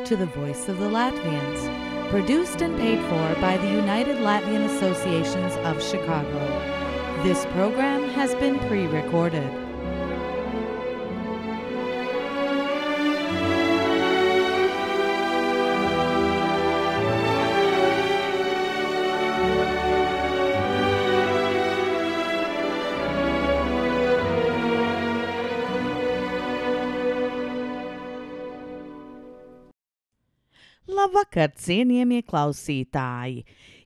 to the Voice of the Latvians, produced and paid for by the United Latvian Associations of Chicago. This program has been pre-recorded. Labvakar, cienījamie klausītāji!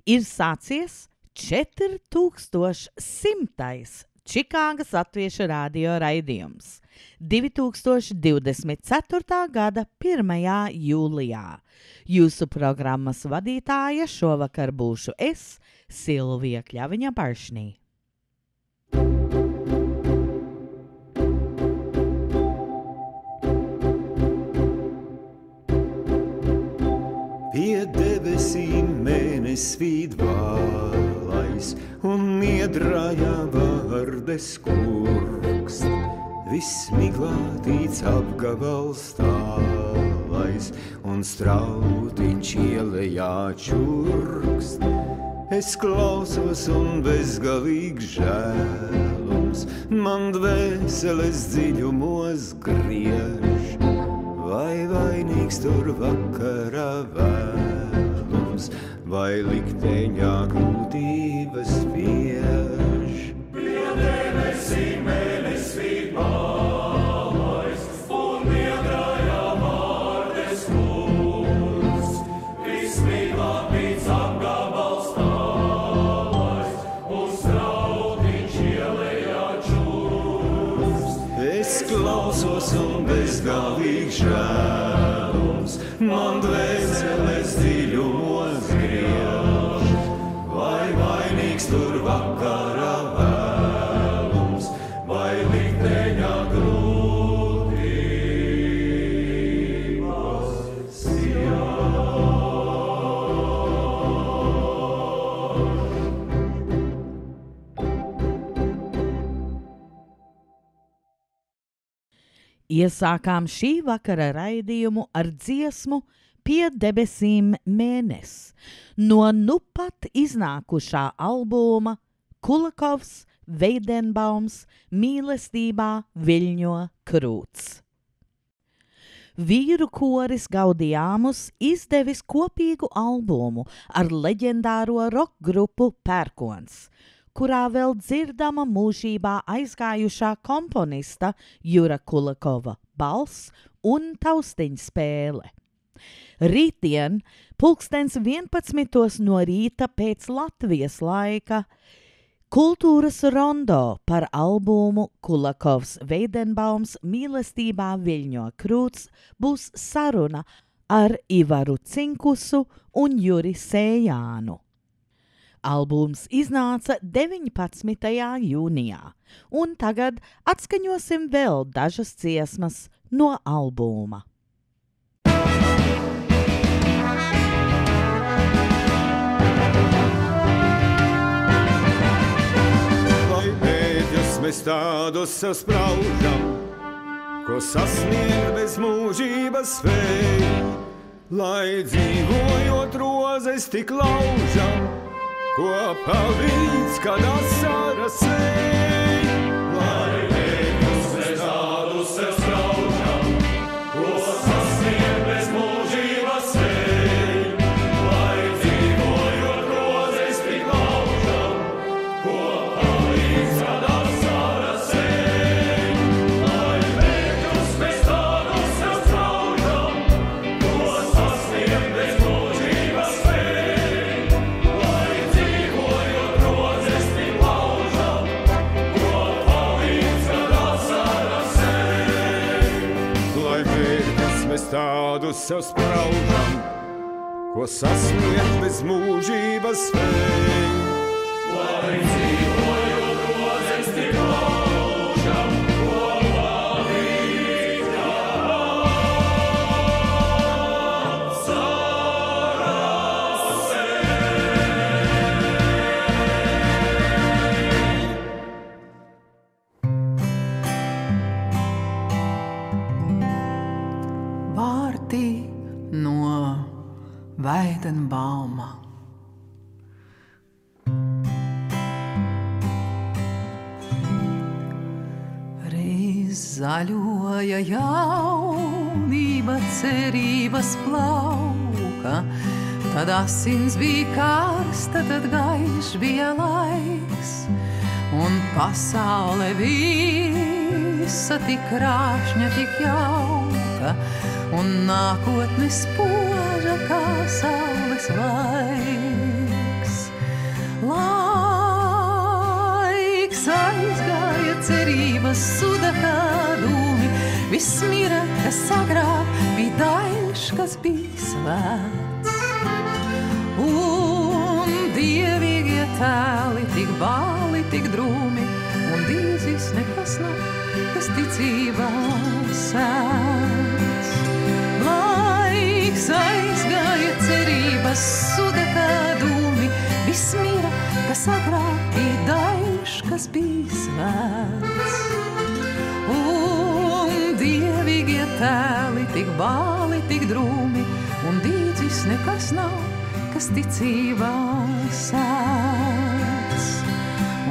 Ir sācies 4100. Čikāgas Latviešu radio raidījums 2024. gada 1. jūlijā. Jūsu programmas vadītāja šovakar būšu es, Silvija Kļaviņa-Paršnī. Pie debesīm mēnesis svīd vālais un niedrājā vārdes kurkst. Viss miglātīts apgabals tālais un strautiņš ielejā čurkst. Es klausos un bezgalīgs žēlums man dvēseles dziļumos griež. Vai vainīgs tur vakarā vēlums, vai likteņā grūtības viež? Pie debesīm mēnesis svīd vālais un niedrājā vārdes kurkst. Viss miglātīts apgabals tālais un strautiņš ielejā čurkst. Es klausos un bezgalīgs žēlums man dvēseles dziļumos griež. Vai vainīgs tur vakarā vēlums, vai likteņā grūtības Iesākām šī vakara raidījumu ar dziesmu Pie debesīm mēnesis no nu pat iznākušā albuma Kulakovs, Veidenbaums, Mīlestībā viļņo krūts. Vīru koris Gaudījāmus izdevis kopīgu albumu ar leģendāro rock grupu Pērkons, kurā vēl dzirdama mūžībā aizgājušā komponista Jura Kulakova balss un taustiņspēle. Rītdien, 11:00 no rīta pēc Latvijas laika, Kultūras rondo par albumu Kulakovs, Veidenbaums, Mīlestībā viļņo krūts būs saruna ar Ivaru Cinkusu un Juri Sējānu. Albums iznāca 19. jūnijā, un tagad atskaņosim vēl dažas dziesmas no albuma. Vai pēdļus mēs tādus sev spraužam, ko sasniegt bez mūžības spēj, lai dzīvojot rozes tik laužam, ko palīdz, kad asaras sēj. Lai pēdļus mēs tādus sev spraužam, ko sasniegt bez mūžības spēj, lai dzīvojot rozes tik laužam, ko palīdz, kad asaras sēj. Lai pēdļus mēs tādus sev spraužam, ko sasniegt bez mūžības spēj, lai dzīvojot rozes tik laužam, ko palīdz, kad asaras sēj. Lai pēdļus mēs tādus sev spraužam, ko sasniegt bez mūžības spēj. Lai dzīvojot rozes tik laužam, ko palīdz, kad asaras Vārti no Weidenbauma. Reiz zaļoja jaunība, cerības plauka, tad asins bija karsta, tad gaišs bija laiks, un pasaule visa tik krāšņa, tik jauka, un nākotne spoža kā saules vaigs. Laiks aizgāja, cerības suda kā dūmi, viss mira, kas agrāk bija daļš, kas bija svēts. Un dievīgie tēli tik bāli, tik drūmi, un dīzis nekas nav, kas ticībā sēdz. Laiks aizgāja, cerības suda kā dūmi, viss mira, kas agrāk bija daļš, kas bija svēts. Un dievīgie tēli tik bāli, tik drūmi, un dīdzis nekas nav, kas ticībā sēdz.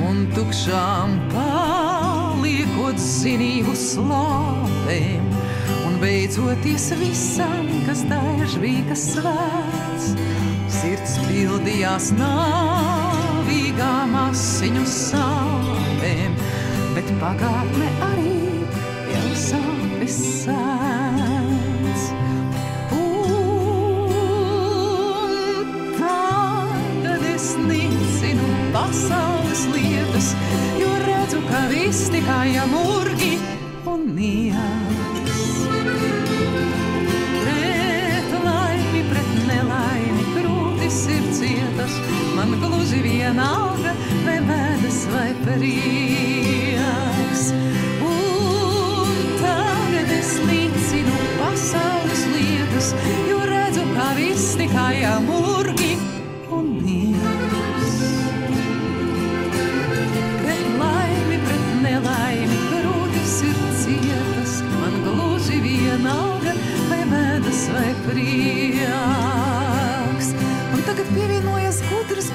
Un tukšām paliekot zinību slāpēm, un beidzoties visam, kas daļš bija, kas svēts, sirds pildījās nāvīgām asiņu sāpēm, bet pagātne arī jau sāpes sēdz. Un tagad es nicinu pasaules lietas, jo redzu, ka viss tikai murgi un nieks. Pret laimi, pret nelaimi, krūtis ir cietas, man gluži vienalga, vai vēdas vai prieks. Un tagad es nicinu pasaules lietas, jo redzu, ka viss tikai murgi un nieks. Pret laimi, pret nelaimi, krūtis ir cietas, man gluži vienalga, vai vēdas vai prieks. Un tagad pievienojas gudrs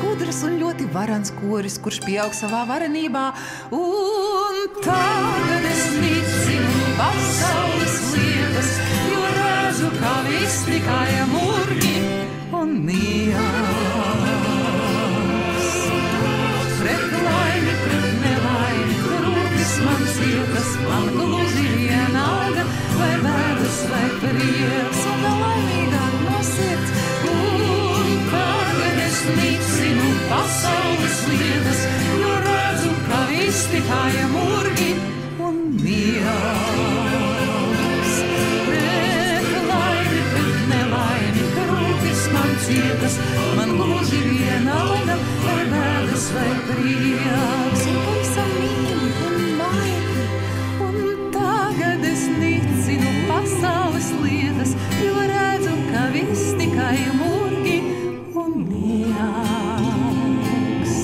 un ļoti varans koris, kurš pieaug savā varenībā. Un tagad es nicinu pasaules lietas, jo redzu, ka viss tikai murgi un nieks. Pret laimi, pret nelaimi, krūtis man cietas, man gluži vienalga, vai vēdas vai prieks, un vēl laimīgāk no sirds. Un tagad es nicinu pasaules lietas, jo redzu, ka viss tikai murgi un nieks. Pret laimi, pret nelaimi, krūtis man cietas, man gluži vienalga, vai vēdas vai prieks, un pavisam mīļi un maigi. Un tagad es nicinu pasaules lietas, jo redzu, ka viss tikai murgi un nieks.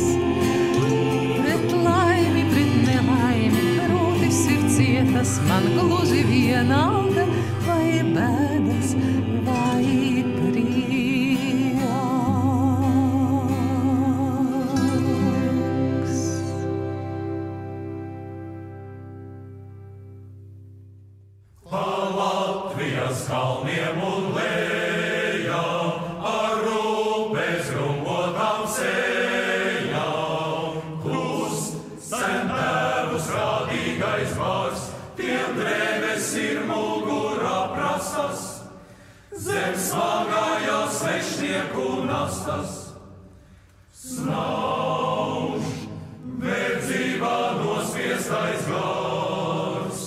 Pret laimi, pret nelaimi, krūtis ir cietas, man gluži vienalga, vai bēdas vai prieks. Pa Latvijas kalniem un lejām, ar rūpēs rumbotām sejām, klust sen tēvus rādīgais vārds, tiem drēbes ir mugurā prastas, zem smagājās svešnieku nastas. Snauž verdzībā nospiestais gars,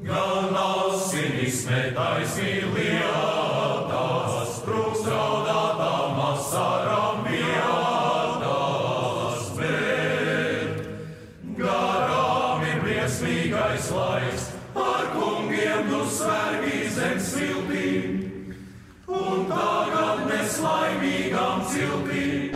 gan asinis metais mīlietās, trūks raudātām asarām vietās, bet garām ir briesmīgais laiks, ar kungiem nu svergi zem sviltīm, un tagad mēs laimīgām ciltīm.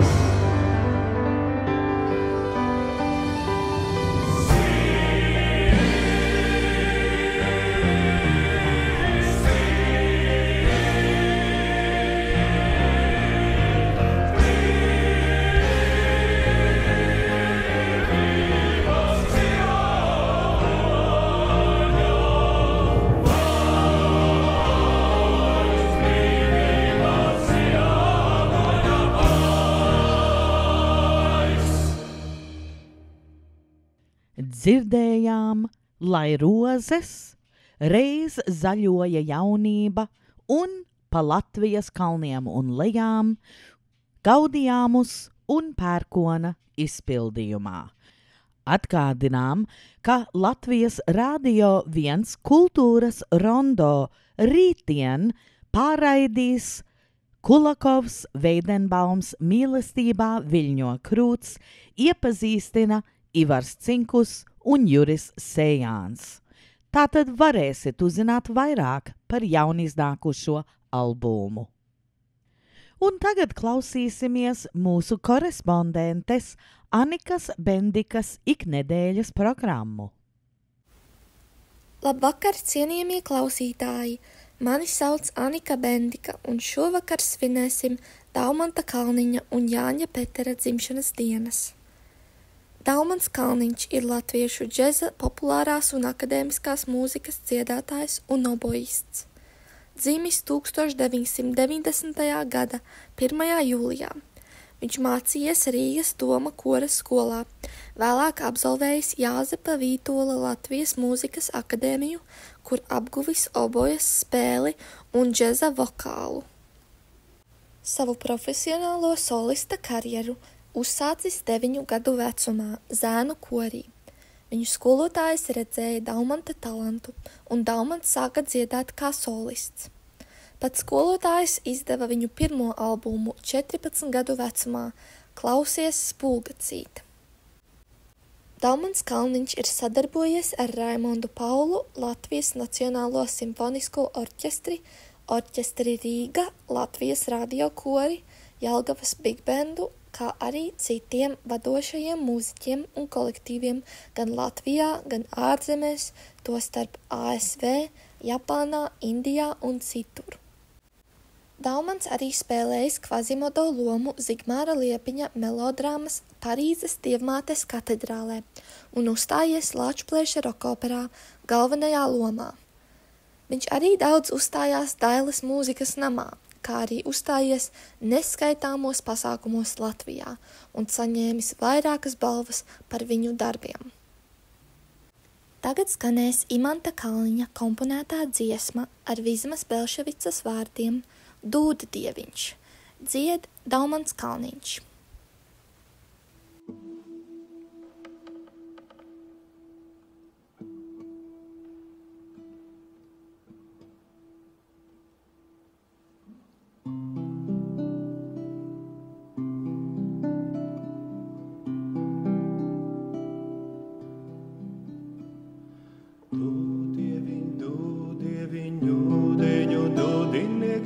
dzirdējām, lai rozes reiz zaļoja jaunība un pa Latvijas kalniem un lejām gaudījāmus un pērkona izpildījumā. Atgādinām, ka Latvijas Radio 1 kultūras rondo rītdien pārraidīs Kulakovs Veidenbaums mīlestībā viļņo krūts, iepazīstina Ivars Cinkus un Juris Sējāns. Tātad varēsit uzzināt vairāk par jauniznākušo albumu. Un tagad klausīsimies mūsu korespondentes Anikas Bendikas iknedēļas programmu. Labvakar, cienījamie klausītāji! Mani sauc Anika Bendika, un šovakar svinēsim Daumanta Kalniņa un Jāņa Petera dzimšanas dienas. Daumants Kalniņš ir latviešu džeza, populārās un akadēmiskās mūzikas dziedātājs un oboists. Dzimis 1990. gada 1. jūlijā. Viņš mācījies Rīgas Doma kora skolā, vēlāk absolvējis Jāzepa Vītola Latvijas mūzikas akadēmiju, kur apguvis obojas spēli un džeza vokālu. Savu profesionālo solista karjeru uzsācis 9 gadu vecumā Zēnu korī. Viņu skolotājs redzēja Daumanta talantu, un Daumants sāka dziedāt kā solists. Pat skolotājs izdeva viņu pirmo albumu 14 gadu vecumā Klausies Spulgacīte. Daumants Kalniņš ir sadarbojies ar Raimondu Paulu, Latvijas Nacionālo simfonisko orķestri, Orķestri Rīga, Latvijas radio kori, Jelgavas bigbendu, kā arī citiem vadošajiem mūziķiem un kolektīviem gan Latvijā, gan ārzemēs, tostarp ASV, Japānā, Indijā un citur. Daumants arī spēlējis Kvazimodo lomu Zigmāra Liepiņa melodrāmas Parīzes Dievmātes katedrālē un uzstājies Lāčplēša rokoperā galvenajā lomā. Viņš arī daudz uzstājās Dailes mūzikas namā, kā arī uzstājies neskaitāmos pasākumos Latvijā un saņēmis vairākas balvas par viņu darbiem. Tagad skanēs Imanta Kalniņa komponētā dziesma ar Vizmas Belševicas vārdiem Dūda dieviņš, dzied Daumants Kalniņš.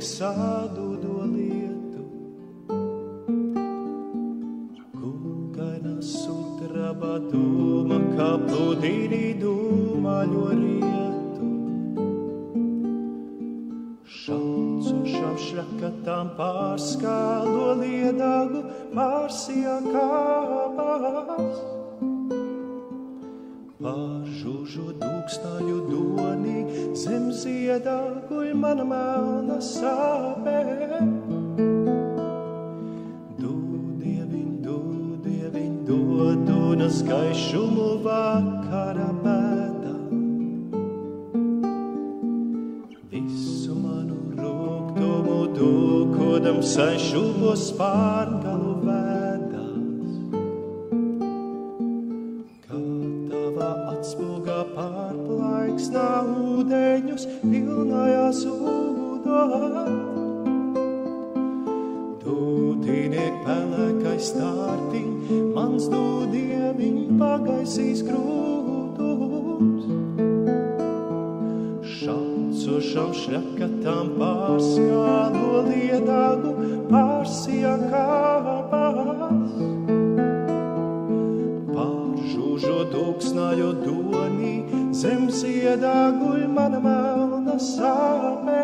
Sādudo lietu, kūkaina sutraba dūma, kā pludīnī dūmaļo rietu. Šaucošām šrakatām pārskālo liedagu, pārsijā kāpās. Pār žužu dūkstāju donī, zem ziedaguļ mana melna sāpē. Dūdieviņ, dodunas gaišumu vakara bēdā. Visu manu rūgtumu dūkodam sašuvos pārgalu vēdās. Pārplaiksnā ūdeņus pilnājās ūdot. Dūdiniek pelēkais stārtiņ, mans dūdieviņ pagaisīs krūtums. Šaucošam šrakatām pārskālo liedagu, pārsijā kāpās. Žužu dūksnāju donī, zem ziedaguļ mana melna sāpē.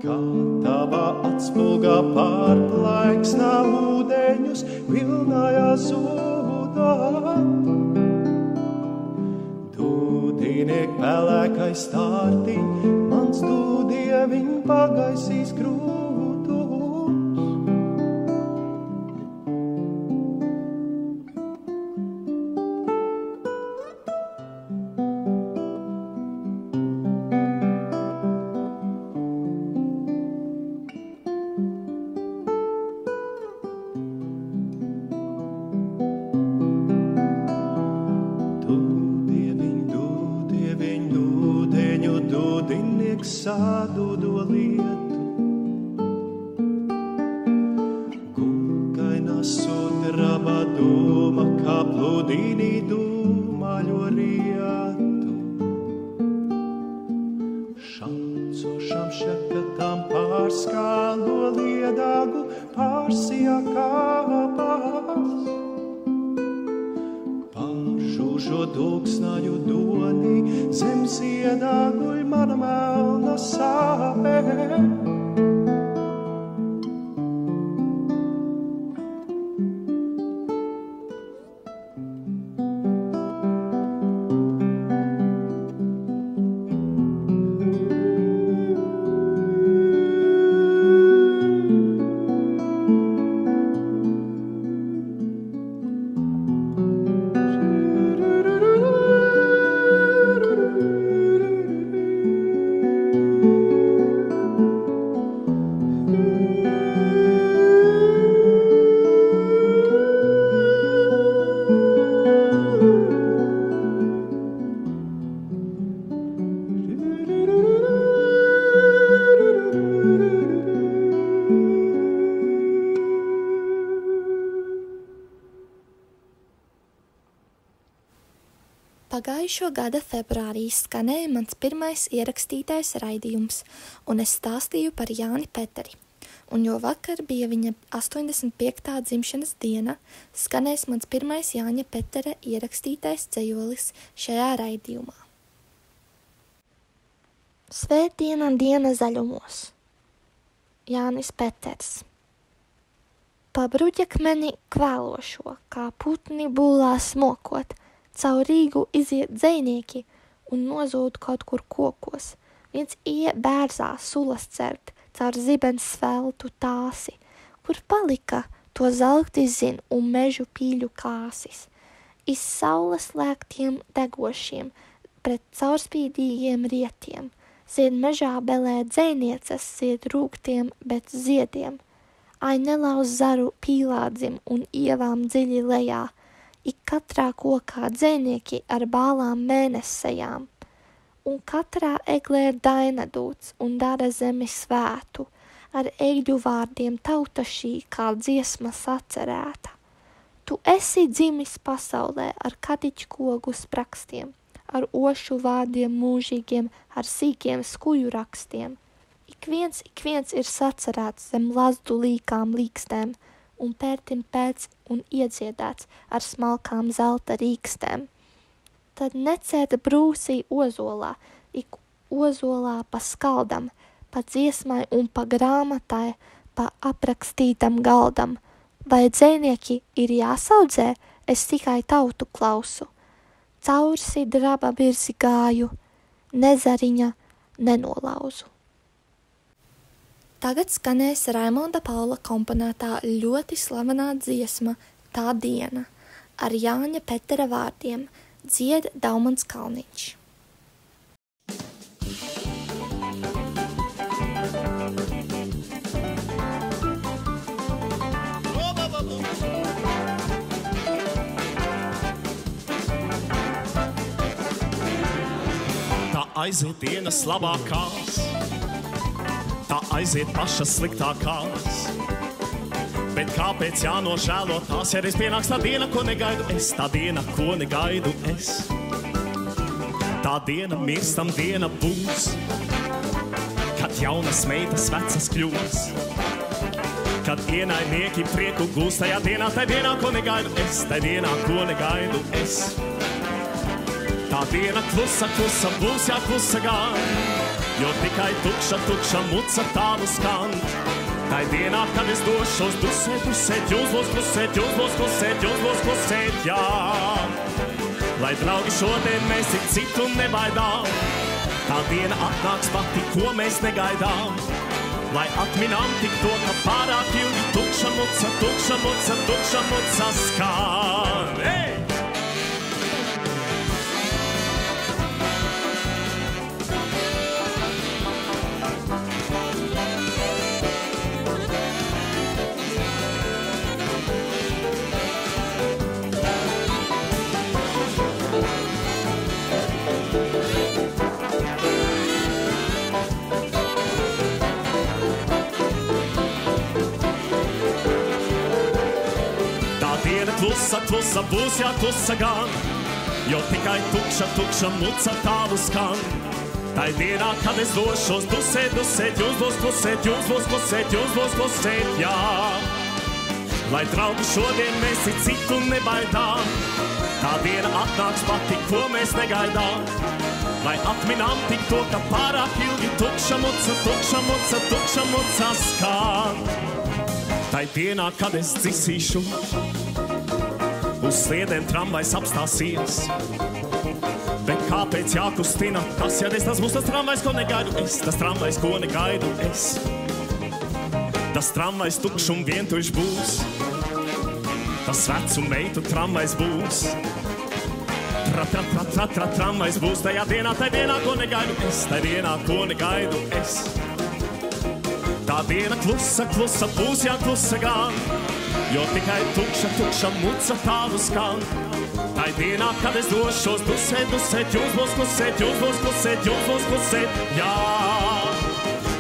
Kā tavā atspulgā pārplaiksnā ūdeņus vilnājās ūdot. Dūdiniek pelēkais stārtiņ, mans dūdieviņ pagaisīs krūtums. sādudo lietu. Gukaina sudraba doma, kā pludīnī dūmaļo rietu. Šancošam šakatām pārskālo liedagu, pārsijā kāpās. Pāržūžo dūksnāju doni, zem ziedaguļ mana melna sāpē. Pagājušo gada februārī skanēja mans pirmais ierakstītais raidījums, un es stāstīju par Jāni Peteri. Un jo vakar bija viņa 85. dzimšanas diena, skanēs mans pirmais Jāņa Petera ierakstītais dzejolis šajā raidījumā. Svētdiena diena zaļumos. Jānis Peters. Pa bruģakmeni kvēlošo, kā putni būlā smokot, caur Rīgu iziet dzejnieki un nozūd kaut kur kokos. Viens ie bērzā sulas cert, caur zibens sveltu tāsi, kur palika, to zelti zin un mežu pīļu kāsis. Iz saules lēktiem degošiem, pret caurspīdīgiem rietiem, zied mežā belē dzejnieces, zied rūgtiem, bet ziediem. Ai nelauz zaru pīlādzim un ievām dziļi lejā, ik katrā kokā dzejnieki ar bālām mēnesejām, un katrā eglē ir dainadūts un dara zemi svētu, ar eļļu vārdiem tauta šī kā dziesma sacerēta. Tu esi dzimis pasaulē ar kadiķkogu sprakstiem, ar ošu vārdiem mūžīgiem, ar sīkiem skuju rakstiem. Ik viens ir sacerēts zem lazdu līkām līkstēm, un pērtim pēc un iedziedāts ar smalkām zelta rīkstēm. Tad necēta brūsī ozolā, ik ozolā pa skaldam, pa dziesmai un pa grāmatai, pa aprakstītam galdam. Vai dzejnieki ir jāsaudzē, es tikai tautu klausu. Caursi draba virzi gāju, nezariņa nenolauzu. Tagad skanēs Raimonda Paula komponētā ļoti slavenā dziesma Tā diena ar Jāņa Petera vārdiem dzied Daumans Kalniņš. Tā aiziet dienas labākās, tā aiziet pašas sliktākās. Bet kāpēc jānožēlo tās, ja reiz pienāks tā diena, ko negaidu es, tā diena, ko negaidu es? Tā diena, mirstam diena būs, kad jaunas meitas vecas kļūs, kad ienaidnieki prieku gūs tajā dienā, ko negaidu es, tai dienā, ko negaidu es. Tā diena klusa, klusa būs, jā, klusa gan, jo tikai tukša muca tālu skan. Tai dienā, kad es došos dusēt, jūs būs klusēt, jā. Lai draugi šodien mēs tik citu nebaidām, tā diena atnāks pati, ko mēs negaidām. Lai atminām tik to, ka pārāk ilgi tukša muca skan. Hey! klusa, klusa, būs jāklusa gan, jo tikai tukša muca tavu skan. Tai dienā, kad es došos dusēt, jums būs klusēt, jā. Lai draugi šodien mēs citu nebaidām, tā diena atnāks pati, ko mēs negaidām. Lai atminām tik to, ka pārāk ilgi tukša muca skan. Tai dienā, kad es dzisīšu, uz sliedēm tramvajs apstāsies. Bet kāpēc jākustina tas, ja tas būs tas tramvajs, ko negaidu es, tas tramvajs, ko negaidu es. Tas tramvajs tukšs un vientuļš būs, tas vecu meitu tramvajs būs. Tramvajs būs tajā dienā, ko negaidu es, tajā dienā, ko negaidu es. Tā diena klusa, būs jāklusa gan, jo tikai tukša muca tavu skan. Tai dienā, kad es došos dusēt, jums būs klusēt, jā.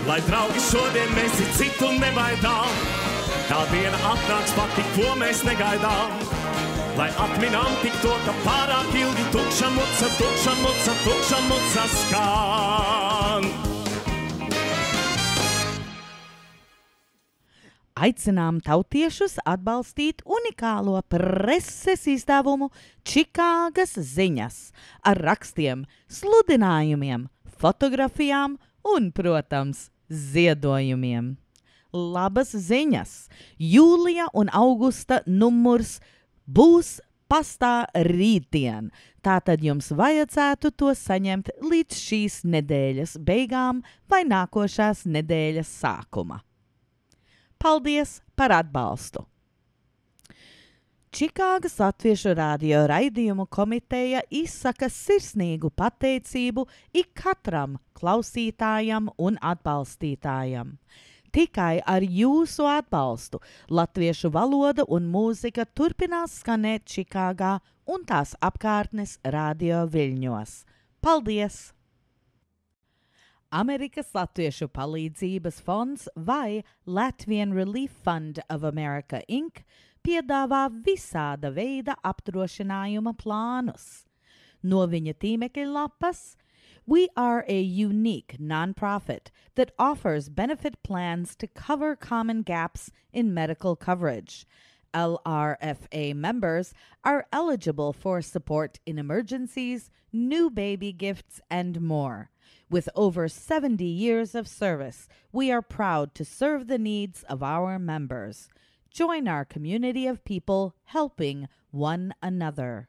Lai draugi šodien mēs citu nebaidām, tā diena atnāks pati, ko mēs negaidām. Lai atminām tik to, ka pārāk ilgi tukša muca skan. Aicinām tautiešus atbalstīt unikālo preses izdevumu Čikāgas ziņas ar rakstiem, sludinājumiem, fotografijām un, protams, ziedojumiem. Labas ziņas! Jūlija un augusta numurs būs pastā rītdien. Tātad jums vajadzētu to saņemt līdz šīs nedēļas beigām vai nākošās nedēļas sākuma. Paldies par atbalstu! Čikāgas Latviešu radio raidījumu komiteja izsaka sirsnīgu pateicību ikatram klausītājam un atbalstītājam. Tikai ar jūsu atbalstu latviešu valoda un mūzika turpinās skanēt Čikāgā un tās apkārtnes radio viļņos. Paldies! Amerikas Latviešu palīdzības fonds vai Latvian Relief Fund of America, Inc. piedāvā visāda veida apdrošinājuma plānus. No viņa tīmekļa lapas, we are a unique nonprofit that offers benefit plans to cover common gaps in medical coverage. LRFA members are eligible for support in emergencies, new baby gifts, and more. With over 70 years of service, we are proud to serve the needs of our members. Join our community of people helping one another.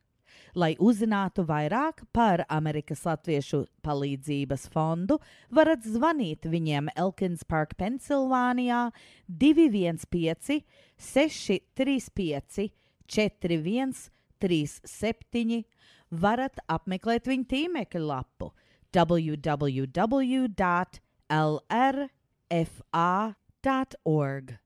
Lai uzzinātu vairāk par Amerikas Latviešu palīdzības fondu, varat zvanīt viņiem Elkins Park, Pensilvānijā 215-635-4137. Varat apmeklēt viņu tīmekļa lapu www.lrfa.org.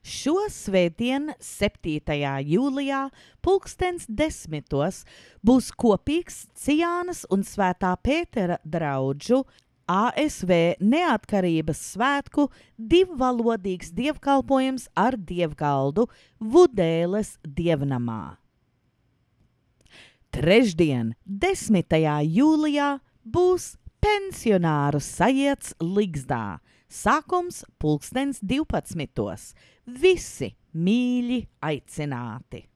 Šo svētdien, 7. jūlijā, 10:00 būs kopīgs Cijānas un Svētā Pētera draudžu ASV neatkarības svētku divvalodīgs dievkalpojums ar dievgaldu Vudēles dievnamā. Trešdien, 10. jūlijā, būs pensionāru sajiets Ligzdā. Sākums 12:00. Visi mīļi aicināti.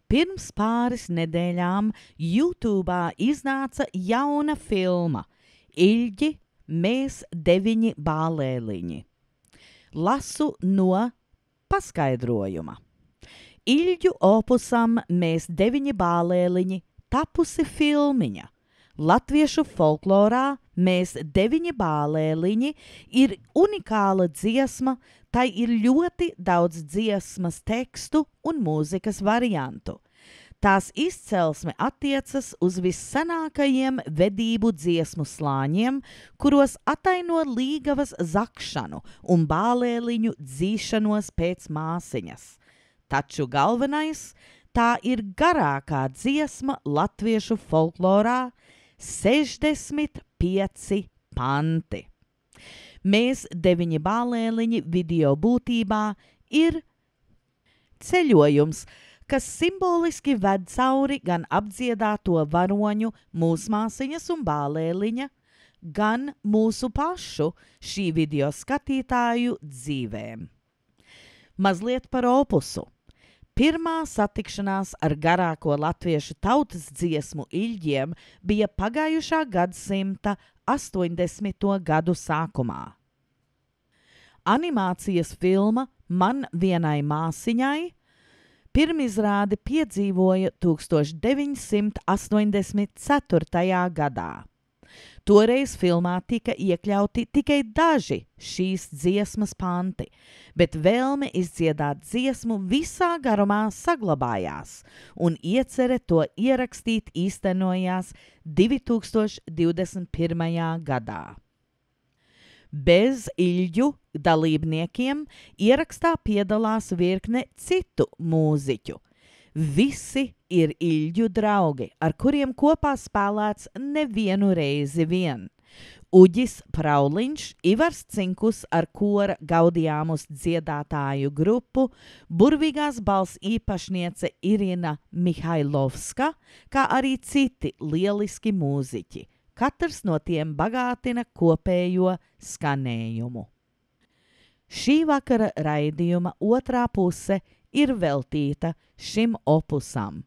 Pirms pāris nedēļām YouTube'ā iznāca jauna filma Ilģi, mēs 9 bālēliņi. Lasu no paskaidrojuma. Ilģu opusam Mēs 9 bālēliņi tapusi filmiņa. Latviešu folklorā Mēs 9 bālēliņi ir unikāla dziesma, tai ir ļoti daudz dziesmas tekstu un mūzikas variantu. Tās izcelsme attiecas uz vissenākajiem vedību dziesmu slāņiem, kuros ataino līgavas zakšanu un bālēliņu dzīšanos pēc māsiņas. Taču galvenais, tā ir garākā dziesma latviešu folklorā, 65 panti. Mēs 9 bālēliņi video būtībā ir ceļojums, kas simboliski ved cauri gan apdziedāto varoņu mūsmāsiņas un bālēliņa, gan mūsu pašu šī video skatītāju dzīvēm. Mazliet par opusu. Pirmā satikšanās ar garāko latviešu tautas dziesmu Iļģiem bija pagājušā gadsimta 80. gadu sākumā. Animācijas filma Man vienai māsiņai pirmizrādi piedzīvoja 1984. gadā. Toreiz filmā tika iekļauti tikai daži šīs dziesmas panti, bet vēlme izdziedāt dziesmu visā garumā saglabājās, un iecere to ierakstīt īstenojās 2021. gadā. Bez Iļģu dalībniekiem ierakstā piedalās virkne citu mūziķu. Visi ir Iļģu draugi, ar kuriem kopā spēlēts nevienu reizi vien. Uģis Prauliņš, Ivars Cinkus ar kora Gaudījāmus dziedātāju grupu, burvīgās balss īpašniece Irina Mihailovska, kā arī citi lieliski mūziķi. Katrs no tiem bagātina kopējo skanējumu. Šī vakara raidījuma otrā puse ir veltīta šim opusam.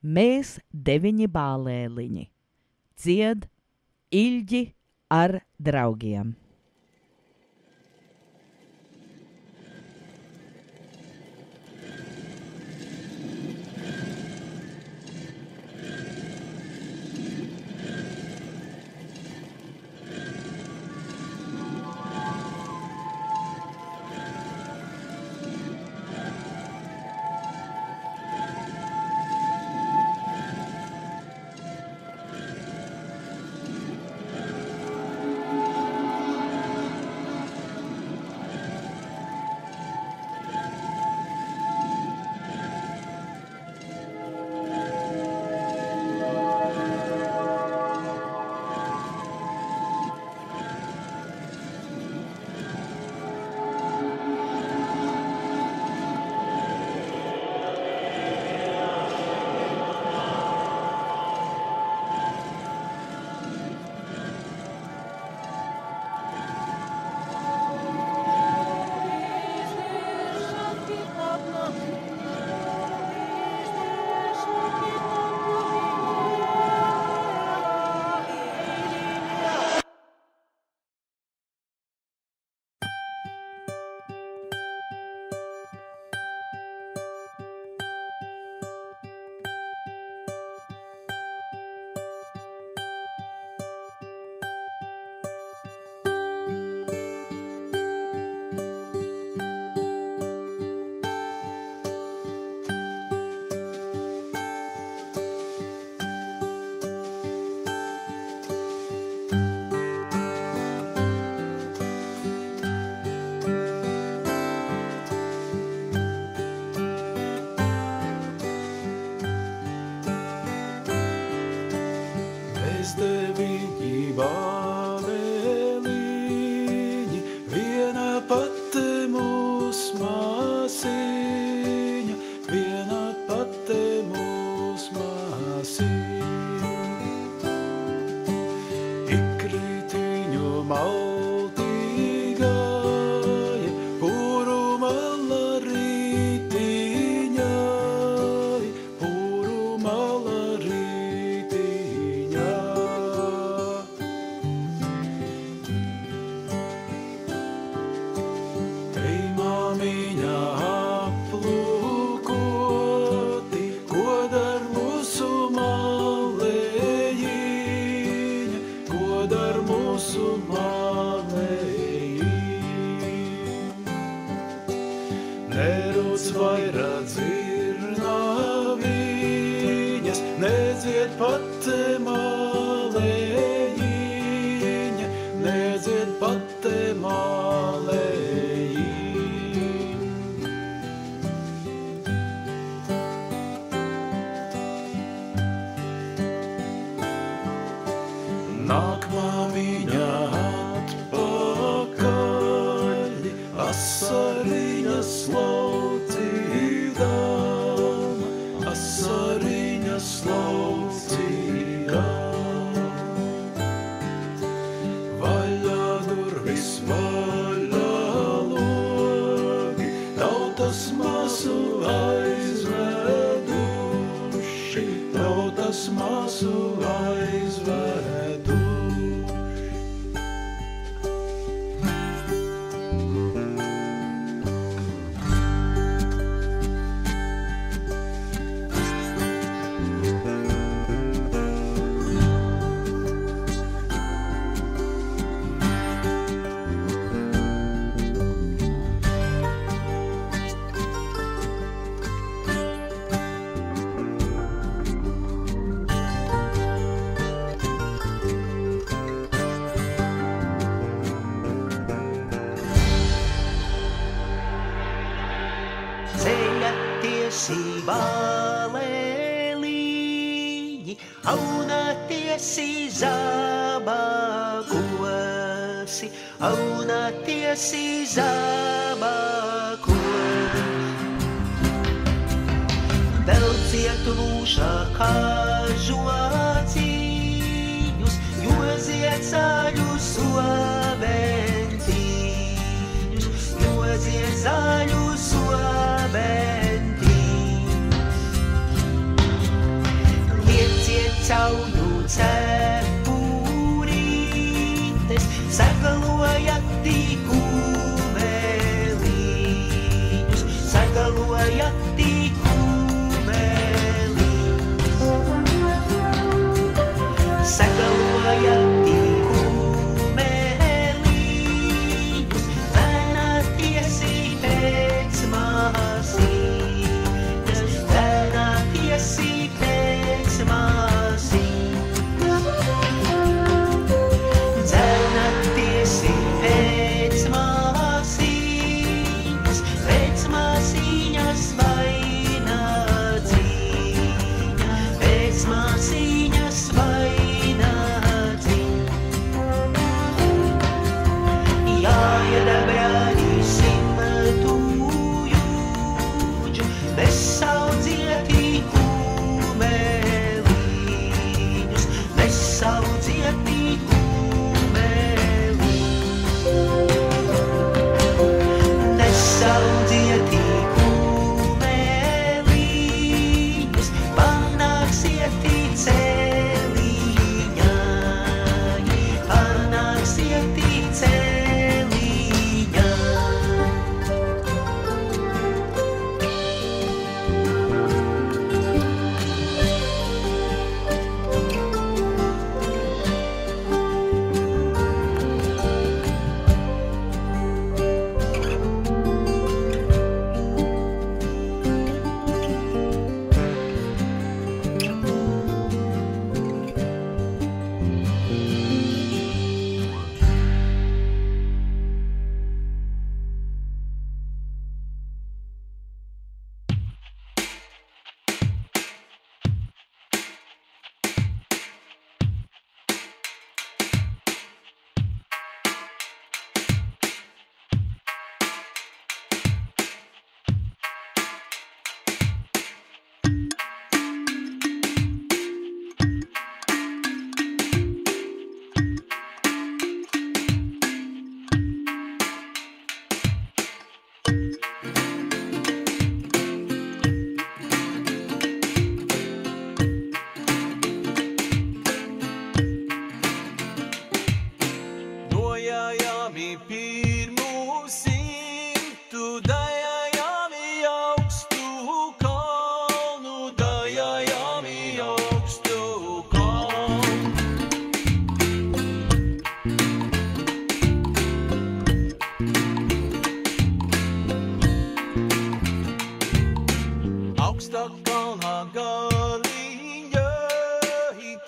Mēs 9 bālēliņi. Dzied Iļģi ar draugiem. Asariņas laucīdā balēliņi, aunaties zabakosi, aunaties zabakosi. Velciet lūšā kažociņus, joziet zaļus obentiņus, joziet zaļus obentiņus. Lieciet cauju cepurītes, sagalojat tīkumeliņus, sagalojat tīkumeliņus. Sagalojat tīkumeliņus, venātiesi pēc māsītes, venātiesi pēc māsītes. Dzenātiesi pēc māsītes, pēc māsīņas vainādzīņa, pēc māsīņas vainādzīņa. Jāiedabrādīsim tūjuģu, nesaudziet tīkumeliņus, nesaudziet tīkumeliņus, nesaudziet tīkumeliņus, panāksiet ticeliņai, panāksiet ticeliņai.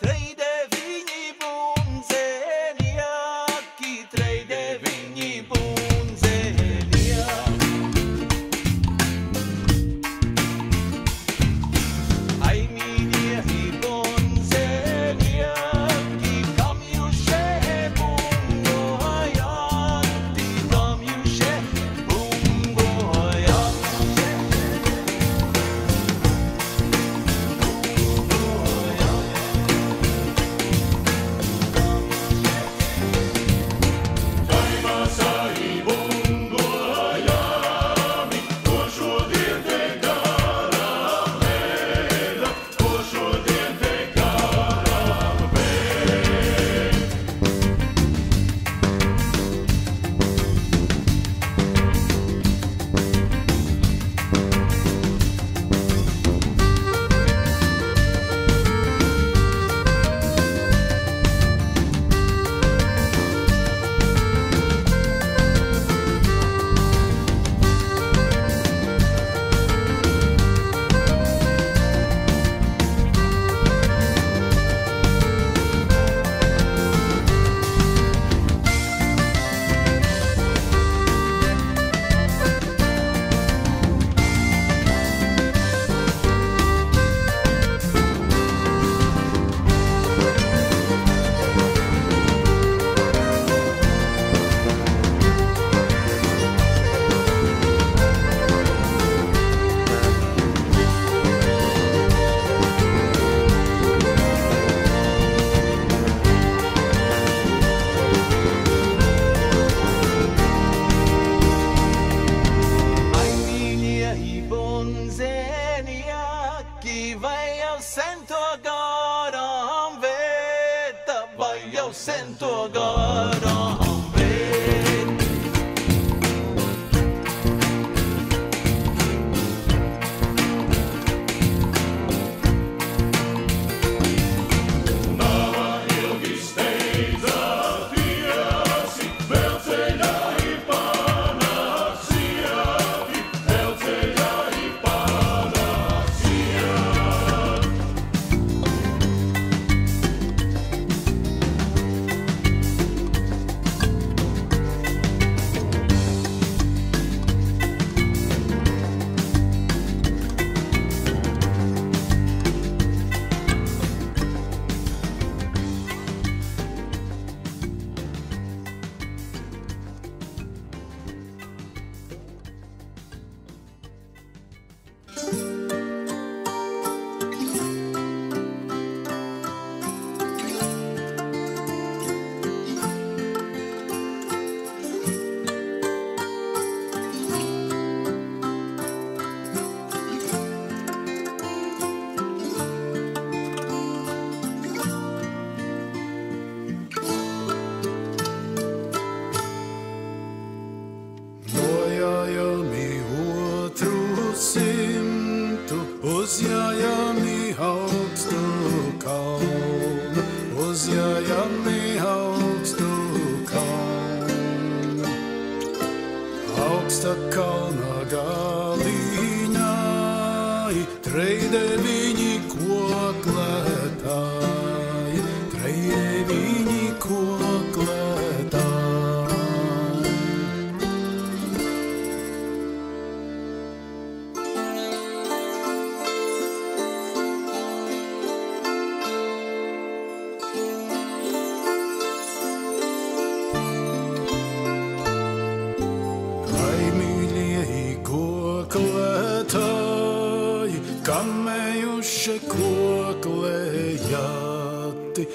Treide viņi bunzeniaki, treide viņi bunzeniaki. augsta kalna galiņai, treide viņi koklētāji, treide viņi koklētāji.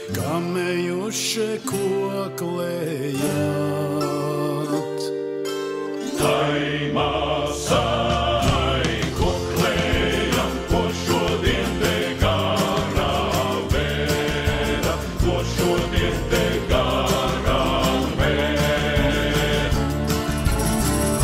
Kamējuši koklējāt. Tai māsai koklējam, ko šodien te garā vēda, ko šodien te garā vēda.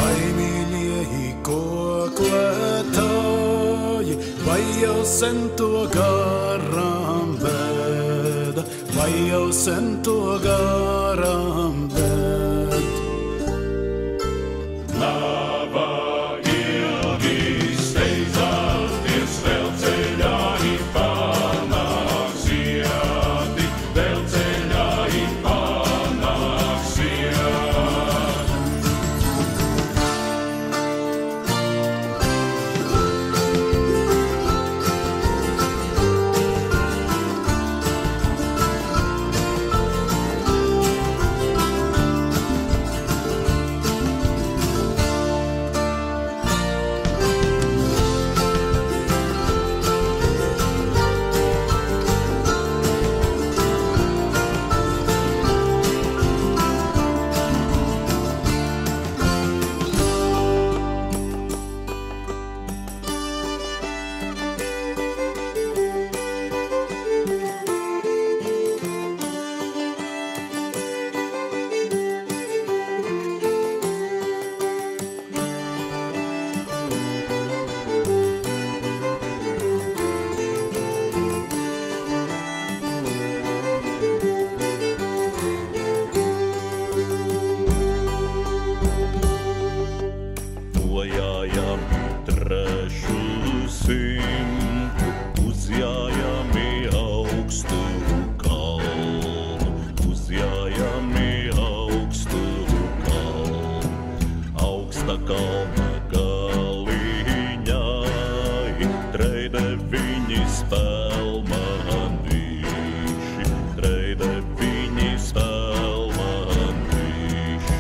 Ai, mīļie koklētāji, vai jau sen to garām vēda, vai jau sen to garām vēd. Nava ilgi steidzāties, vēl ceļā panāksiet, vēl ceļā panāksiet. Bojājām trešu simtu, uzjājām augstu kalnu, uzjājām augstu kalnu, augsta kalna galiņai, treide viņi spēlmanīši, treide viņi spēlmanīši.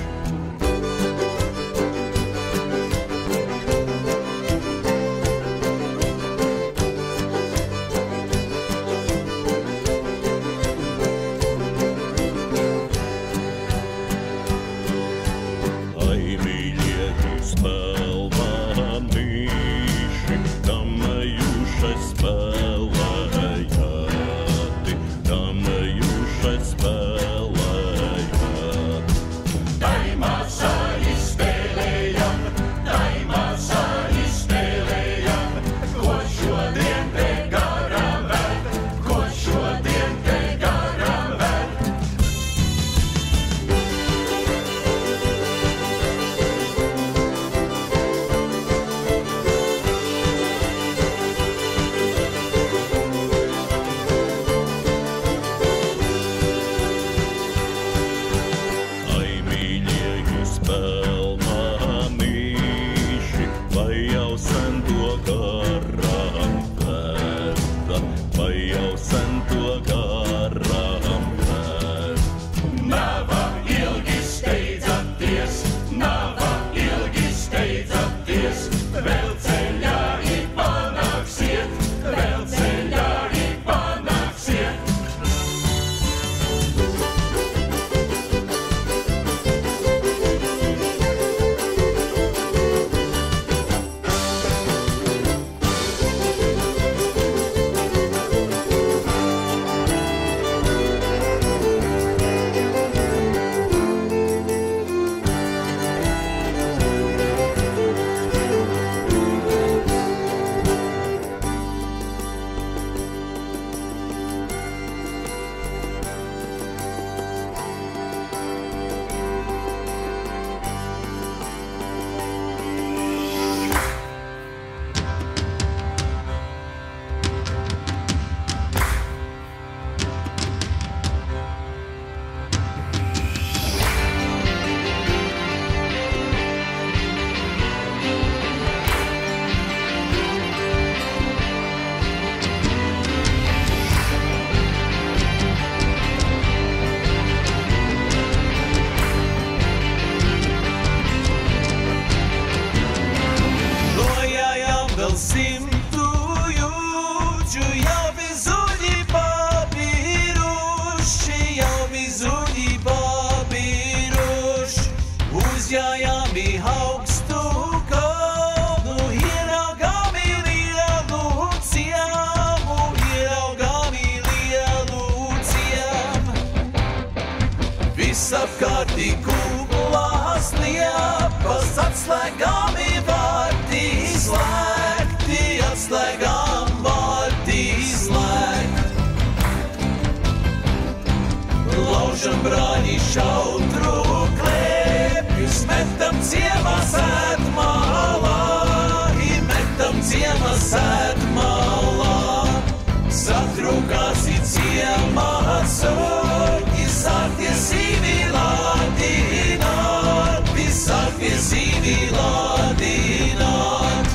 Uzjājāmi augstu kalnu, ieraugāmi lielu ciemu, ieraugāmi lielu ciemu. Visapkārtī kuplās liepas, atslēgāmi vārti slēgti, atslēgām vārti slēgti. Laužam brāļi šautru klēpjus, metam ciemā sētmalā, metam ciemā sētmalā. Satrūkās ciemā soļi, sākties īvilādināt, sākties īvilādināt.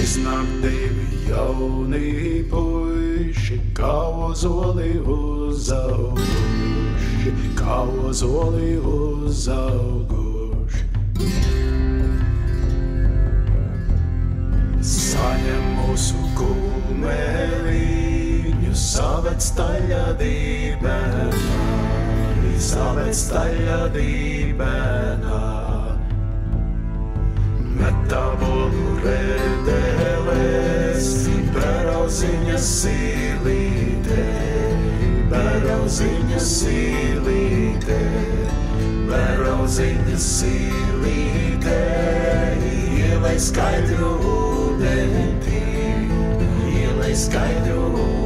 Iznāk divi jauni puiši, kā ozoli uzauguši, kā ozoli uzauguši. Saņem mūsu kumeliņu, savec taļa dībenā, savec taļa dībenā. Metabolu redeles, berauziņa silīte, berauziņa silīte, berauziņa silīte. Ielai skaidru ūdeni, ielai skaidru ūdeni.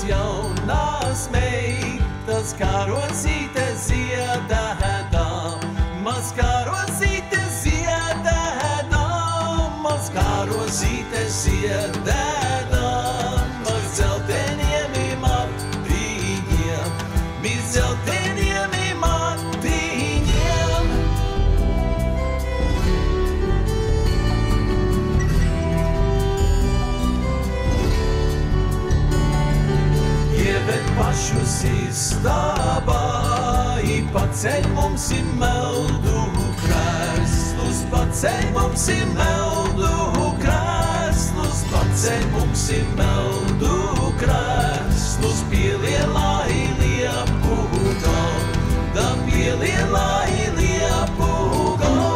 Jaunās meitas, karozīte ziedēdām, maz karozīte ziedēdām, maz karozīte ziedēdām, maz dzelteniem matiņiem, maz dzelteniem matiņiem. Ieved pašus istabā, paceļ mums meldu krēslus, paceļ mums meldu krēslus, paceļ mums meldu krēslus, pielielā liepu galda, pielielā liepu galda.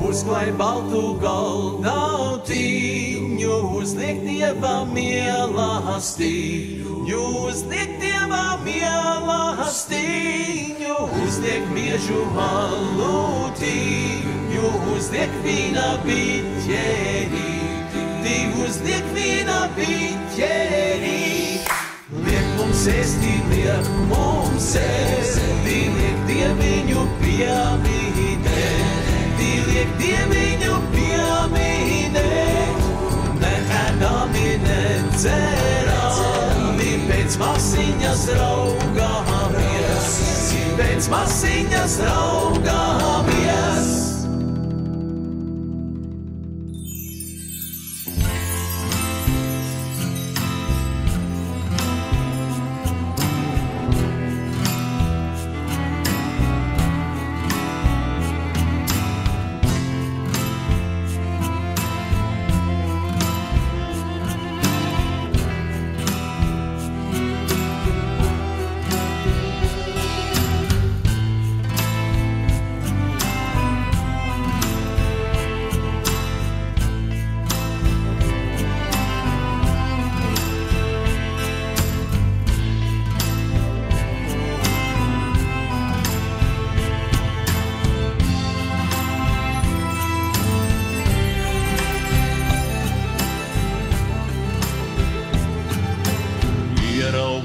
Uzklāj baltu galdautiņu, uzliek Dievam mīlestību, uzliek Dievam mīlestību, uzliek miežu alūtiņu, uzliek vīna biķeri, uzliek vīna biķeri. Liek mums ēsti, liek mums ēsti, liek Dieviņu pieminēt. Liek Dieviņu pieminēt, neēdami, nedzerami, pēc masiņas raugāmies, pēc masiņas raugāmies.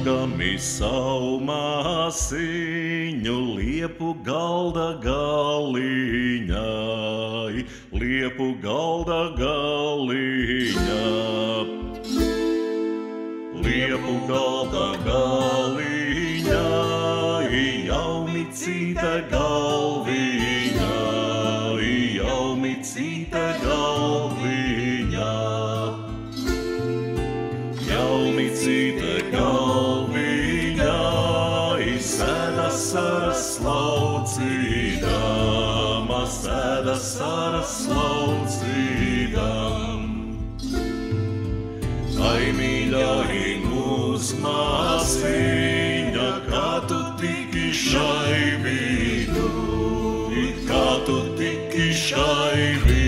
Laukami savu māsiņu liepu galda galiņai, liepu galda galiņā. Liepu galda galiņai, jaumicīta galviņai, jaumicīta galviņā. Jaumicīta galviņai, sēdas saras laucīdama, sēdas saras laucīdam. Ai, mīļai, mūs māsiņa, kā tu tiki šai vidū, kā tu tiki šai vidū.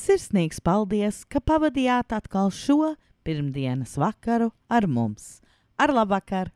Sirsnīgs paldies, ka pavadījāt atkal šo pirmdienas vakaru ar mums. Ar labvakar!